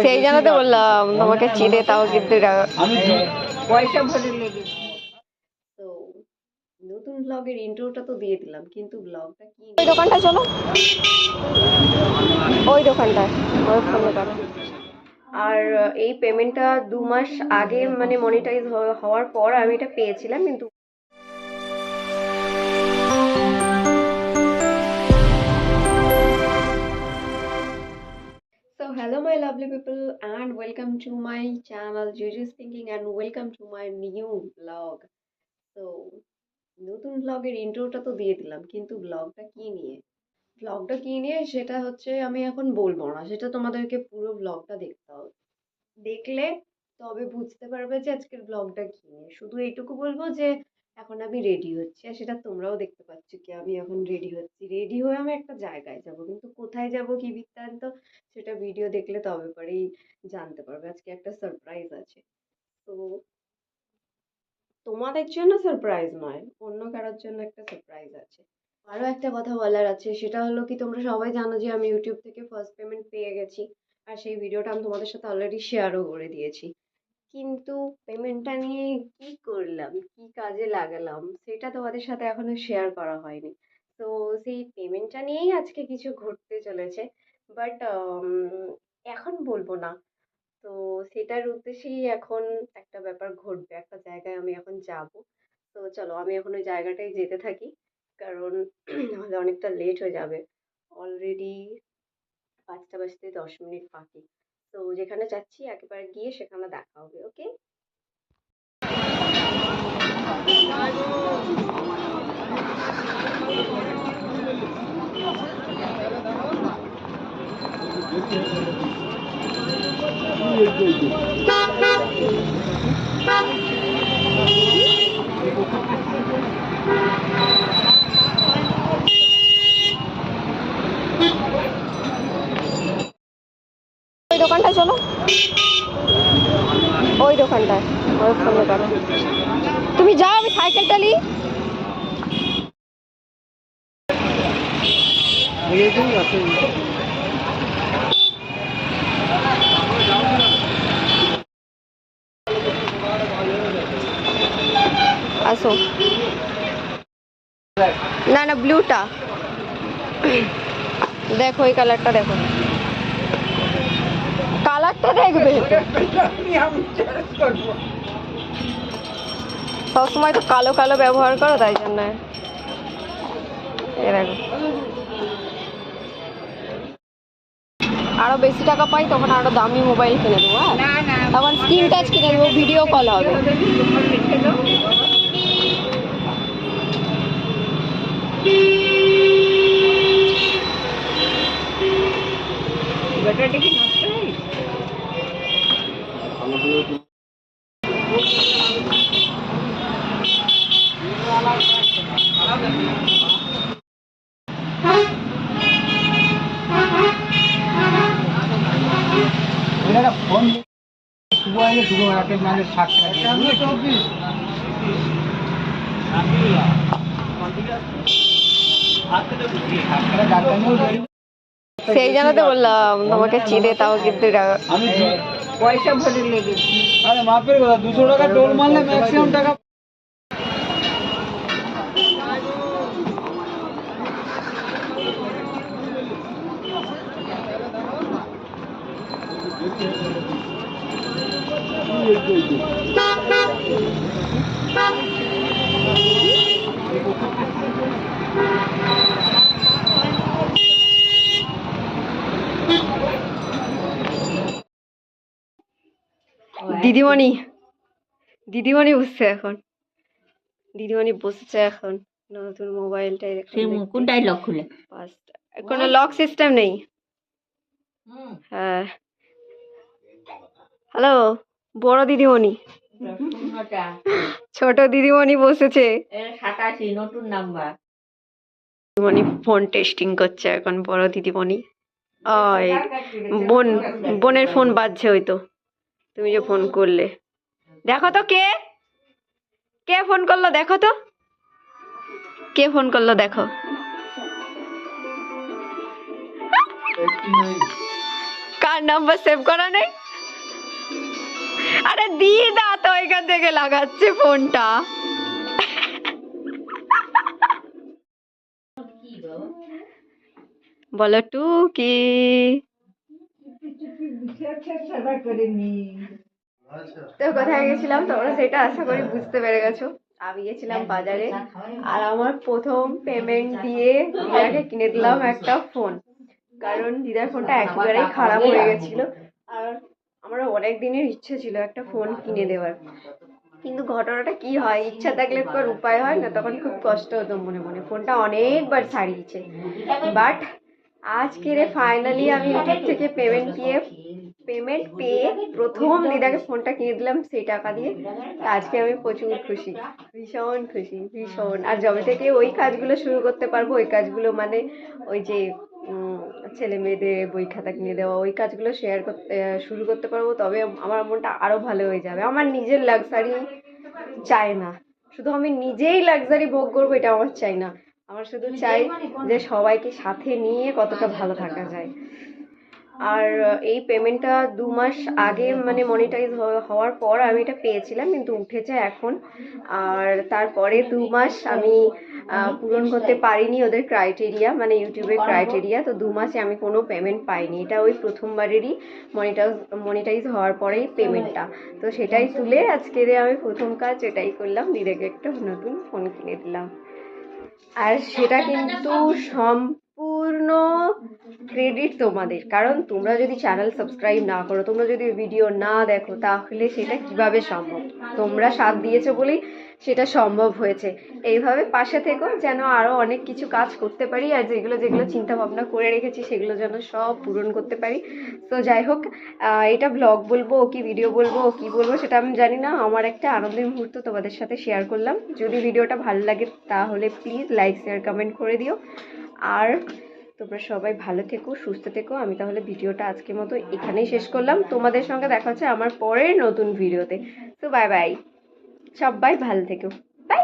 সেই জন্য তো বললাম তোমাকে চিনে তাও কিন্তু পয়সা ভরে লেগে। তো নতুন ব্লগের ইন্ট্রোটা তো দিয়ে দিলাম, কিন্তু ব্লগটা কি ওই দোকানটা চলো, ওই দোকানটায় ওই ফোন দোকানে। আর এই পেমেন্টটা 2 মাস আগে মানে মনিটাইজ হওয়ার পর আমি এটা পেয়েছিলাম, কিন্তু So hello my lovely people and welcome to my channel Juju's Thinking and welcome to my new vlog. So নতুন ব্লগের ইন্ট্রোটা তো দিয়ে দিলাম, কিন্তু ব্লগটা কি নিয়ে সেটা হচ্ছে আমি এখন বলবো না, সেটা তোমাদেরকে পুরো ব্লগটা দেখতে হবে। দেখলে তবে বুঝতে পারবে যে আজকের ব্লগটা কি নিয়ে। শুধু এইটুকু বলবো যে এখন আমি রেডি হচ্ছি, আর সেটা তোমরাও দেখতে পাচ্ছ কি আমি এখন রেডি হচ্ছি। রেডি হয়ে আমি একটা জায়গায় যাব, কিন্তু কোথায় যাব কি বৃত্তান্ত সেটা ভিডিও দেখলে তবে পরেই জানতে পারবে। আজকে একটা সারপ্রাইজ আছে। তো তোমাদের জন্য সারপ্রাইজ নয়, অন্য কারোর জন্য একটা সারপ্রাইজ আছে। আরো একটা কথা বলার আছে, সেটা হলো কি তোমরা সবাই জানো যে আমি ইউটিউব থেকে ফার্স্ট পেমেন্ট পেয়ে গেছি, আর সেই ভিডিওটা আমি তোমাদের সাথে অলরেডি শেয়ারও করে দিয়েছি। কিন্তু পেমেন্টটা নিয়ে কি করলাম, কি কাজে লাগালাম সেটা তোমাদের সাথে এখনো শেয়ার করা হয়নি। তো সেই পেমেন্টটা নিয়েই আজকে কিছু ঘটতে চলেছে, বাট এখন বলবো না। তো সেটার উদ্দেশ্যেই এখন একটা ব্যাপার ঘটবে, একটা জায়গায় আমি এখন যাব। তো চলো আমি এখন ওই জায়গাটায় যেতে থাকি, কারণ নাহলে অনেকটা লেট হয়ে যাবে। অলরেডি 5টা বাজতে 10 মিনিট বাকি। তো যেখানে যাচ্ছি একেবারে গিয়ে সেখানে দেখা হবে, ওকে? ওই দোকানটায় চলো, ওই দোকানটায় ওই ফোন দোকানে। তুমি যাও, আমি সাইকেলটা নিই। আসো। না না, ব্লুটা দেখো, এই কালারটা দেখো, কালারটা দেখবে। সবসময় তো কালো কালো ব্যবহার করো, তাই জন্য। এই দেখো, আরো বেশি টাকা পাই তখন আরো দামি মোবাইল কিনে দেবো। হ্যাঁ, তখন স্ক্রিন টাচ কিনে দেবো, ভিডিও কল হবে। ব্যাটারিটা কি নষ্ট হয়? ফোন শুভ আগে শুভ রাতে মানে 60 টাকা দিয়ে 24 সেই জন্য তো বললাম তোমাকে চিনে তাও কিন্তু আমি পয়সা ভরে লেগে। আরে মাপের কথা 200 টাকা টোল মারলে ম্যাক্সিমাম টাকা। দিদিমণি দিদিমণি বসছে এখন, দিদিমণি বসেছে এখন নতুন মোবাইলটাই। কোন ডায়লগ খুলে? কোনো লক সিস্টেম নেই। হ্যাঁ, হ্যালো বড় দিদিমণি, ছোট দিদিমণি বসেছে। 87 নতুন নাম্বার। দিদিমণি ফোন টেস্টিং করছে এখন, বড় দিদিমণি। ওই বোনের ফোন বাজছে, ওই তো তুমি যে ফোন করলে। দেখো তো কে কে ফোন করলো, দেখো তো কে ফোন করলো, দেখো। কার নাম্বার সেভ করা নেই? আরে দিদা তো এখান থেকে লাগাচ্ছে ফোনটা। বলো টুকি। তো কোথায় গেছিলাম তোমরা সেটা আশা করি বুঝতে পেরে গেছো। আমি গেছিলাম বাজারে আর আমার প্রথম পেমেন্ট দিয়ে দিদাকে কিনে দিলাম একটা ফোন, কারণ দিদার ফোনটা একেবারেই খারাপ হয়ে গেছিল আর আমার অনেক দিনের ইচ্ছে ছিল একটা ফোন কিনে দেওয়ার। কিন্তু ঘটনাটা কি হয়, ইচ্ছা থাকলে তো আর উপায় হয় না, তখন খুব কষ্ট হতো মনে মনে। ফোনটা অনেকবার ছাড়িয়েছে, বাট আজকে রে ফাইনালি আমি ইউটিউব থেকে পেমেন্ট পেয়ে প্রথম দিদাকে ফোনটা কিনে দিলাম সেই টাকা দিয়ে। আজকে আমি প্রচুর খুশি, ভীষণ খুশি, ভীষণ। আর যবে থেকে ওই কাজগুলো শুরু করতে পারবো, ওই কাজগুলো মানে ওই যে ছেলে মেয়েদের বই খাতা কিনে দেওয়া, ওই কাজগুলো শুরু করতে পারবো, তবে আমার মনটা আরো ভালো হয়ে যাবে। আমার নিজের লাক্সারি চাই না, শুধু আমি নিজেই লাক্সারি ভোগ করবো এটা আমার চাই না, আমার শুধু চাই যে সবাইকে সাথে নিয়ে কতটা ভালো থাকা যায়। আর এই পেমেন্টটা 2 মাস আগে মানে মনিটাইজ হওয়ার পর আমি এটা পেয়েছিলাম, কিন্তু উঠেছে এখন। আর তারপরে 2 মাস আমি পূরণ করতে পারিনি ওদের ক্রাইটেরিয়া, মানে ইউটিউবের ক্রাইটেরিয়া, তো 2 মাসে আমি কোনো পেমেন্ট পাইনি। এটা ওই প্রথমবারেরই মনিটাইজ হওয়ার পরেই পেমেন্টটা, তো সেটাই তুলে আজকের আমি প্রথম কাজ এটাই করলাম, দিদিকে একটা নতুন ফোন কিনে দিলাম। আর সেটা কিন্তু সম্পূর্ণ ক্রেডিট তোমাদের, কারণ তোমরা যদি চ্যানেল সাবস্ক্রাইব না করো, তোমরা যদি ভিডিও না দেখো, তাহলে সেটা কিভাবে সম্ভব? তোমরা সাথ দিয়েছো বলেই সেটা সম্ভব হয়েছে। এইভাবে পাশে থেকো যেন আরো অনেক কিছু কাজ করতে পারি, আর যেগুলো যেগুলো চিন্তা ভাবনা করে রেখেছি সেগুলো যেন সব পূরণ করতে পারি। তো যাই হোক, এটা ব্লগ বলবো কি ভিডিও বলবো কি বলবো সেটা আমি জানি না, আমার একটা আনন্দের মুহূর্ত তোমাদের সাথে শেয়ার করলাম। যদি ভিডিওটা ভালো লাগে তাহলে প্লিজ লাইক শেয়ার কমেন্ট করে দিও। আর তোমরা সবাই ভালো থেকো, সুস্থ থেকো। আমি তাহলে ভিডিওটা আজকের মতো এখানেই শেষ করলাম, তোমাদের সঙ্গে দেখা হচ্ছে আমার পরের নতুন ভিডিওতে। তো বাই বাই, সবাই ভালো থেকো, বাই।